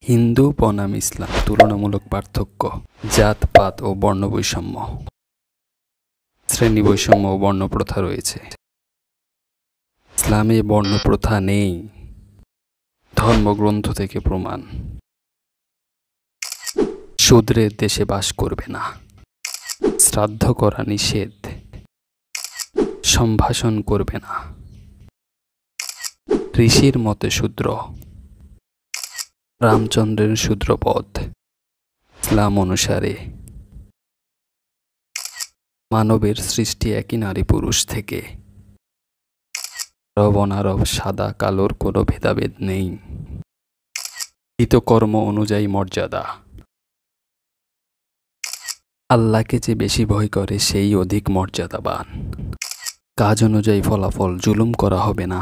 হিন্দু বনাম ইসলাম তুলনামূলক পার্থক্য, জাতপাত ও বর্ণবৈষম্য, শ্রেণী বৈষম্য ও বর্ণপ্রথা রয়েছে। ইসলামে বর্ণপ্রথা নেই, ধর্মগ্রন্থ থেকে প্রমাণ। শূদ্রের দেশে বাস করবে না, শ্রাদ্ধ করা নিষেধ, সম্ভাষণ করবে না, ঋষির মতে শূদ্র, রামচন্দ্রের শূদ্রপদ। ইসলাম অনুসারে মানবের সৃষ্টি একই নারী পুরুষ থেকে। আরব অনারব সাদা কালোর কোনো ভেদাভেদ নেই। কর্ম অনুযায়ী মর্যাদা। আল্লাহকে যে বেশি ভয় করে সেই অধিক মর্যাদাবান। কাজ অনুযায়ী ফলাফল, জুলুম করা হবে না।